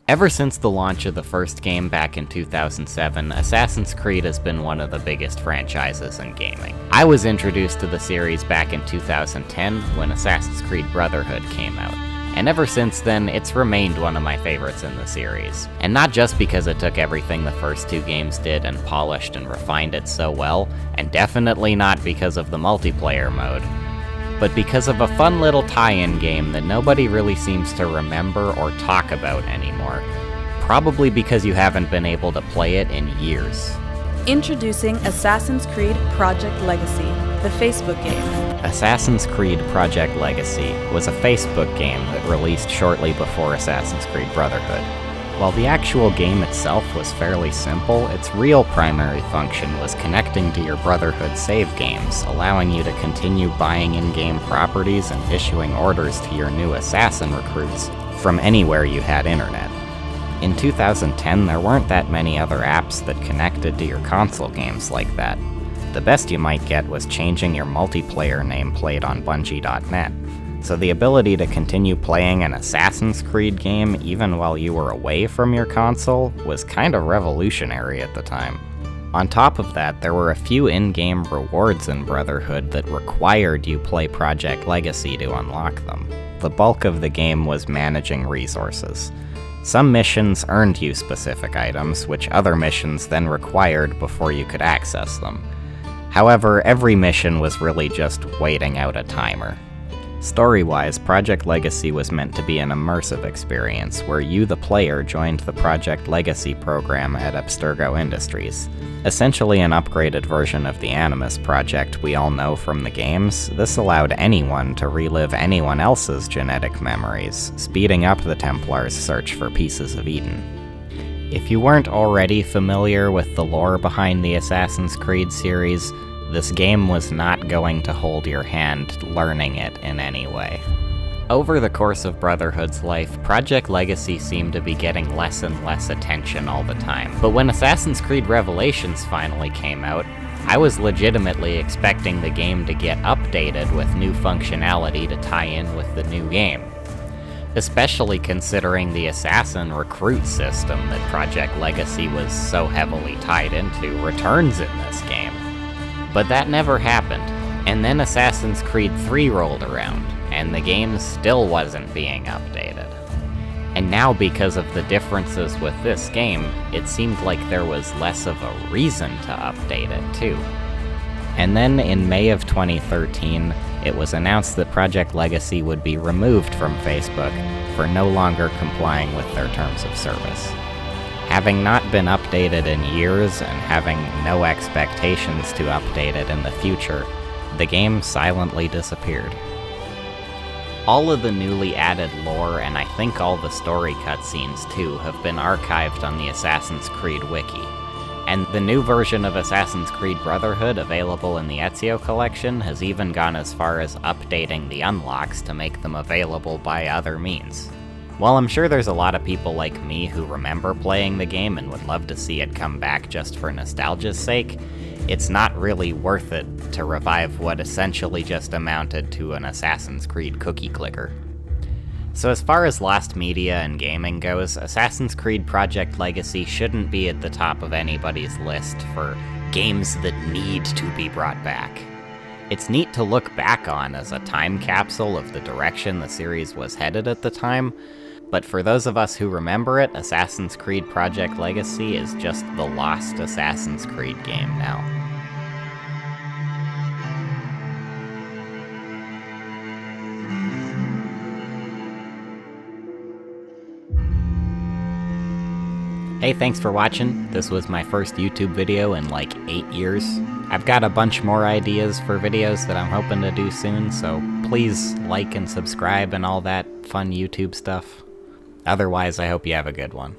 Ever since the launch of the first game back in 2007, Assassin's Creed has been one of the biggest franchises in gaming. I was introduced to the series back in 2010 when Assassin's Creed Brotherhood came out, and ever since then, it's remained one of my favorites in the series. And not just because it took everything the first two games did and polished and refined it so well, and definitely not because of the multiplayer mode, but because of a fun little tie-in game that nobody really seems to remember or talk about anymore. Probably because you haven't been able to play it in years. Introducing Assassin's Creed Project Legacy, the Facebook game. Assassin's Creed Project Legacy was a Facebook game that released shortly before Assassin's Creed Brotherhood. While the actual game itself was fairly simple, its real primary function was connecting to your Brotherhood save games, allowing you to continue buying in-game properties and issuing orders to your new assassin recruits from anywhere you had internet. In 2010, there weren't that many other apps that connected to your console games like that. The best you might get was changing your multiplayer nameplate on Bungie.net. So the ability to continue playing an Assassin's Creed game even while you were away from your console was kind of revolutionary at the time. On top of that, there were a few in-game rewards in Brotherhood that required you play Project Legacy to unlock them. The bulk of the game was managing resources. Some missions earned you specific items, which other missions then required before you could access them. However, every mission was really just waiting out a timer. Story-wise, Project Legacy was meant to be an immersive experience, where you, the player, joined the Project Legacy program at Abstergo Industries. Essentially an upgraded version of the Animus project we all know from the games, this allowed anyone to relive anyone else's genetic memories, speeding up the Templars' search for pieces of Eden. If you weren't already familiar with the lore behind the Assassin's Creed series, this game was not going to hold your hand learning it in any way. Over the course of Brotherhood's life, Project Legacy seemed to be getting less and less attention all the time. But when Assassin's Creed Revelations finally came out, I was legitimately expecting the game to get updated with new functionality to tie in with the new game. Especially considering the assassin recruit system that Project Legacy was so heavily tied into returns in this game. But that never happened, and then Assassin's Creed 3 rolled around, and the game still wasn't being updated. And now, because of the differences with this game, it seemed like there was less of a reason to update it too. And then in May of 2013, it was announced that Project Legacy would be removed from Facebook for no longer complying with their terms of service. Having not been updated in years and having no expectations to update it in the future, the game silently disappeared. All of the newly added lore, and I think all the story cutscenes too, have been archived on the Assassin's Creed wiki. And the new version of Assassin's Creed Brotherhood, available in the Ezio collection, has even gone as far as updating the unlocks to make them available by other means. While I'm sure there's a lot of people like me who remember playing the game and would love to see it come back just for nostalgia's sake, it's not really worth it to revive what essentially just amounted to an Assassin's Creed cookie clicker. So as far as lost media and gaming goes, Assassin's Creed Project Legacy shouldn't be at the top of anybody's list for games that need to be brought back. It's neat to look back on as a time capsule of the direction the series was headed at the time, but for those of us who remember it, Assassin's Creed Project Legacy is just the lost Assassin's Creed game now. Hey, thanks for watching. This was my first YouTube video in like 8 years. I've got a bunch more ideas for videos that I'm hoping to do soon, so please like and subscribe and all that fun YouTube stuff. Otherwise, I hope you have a good one.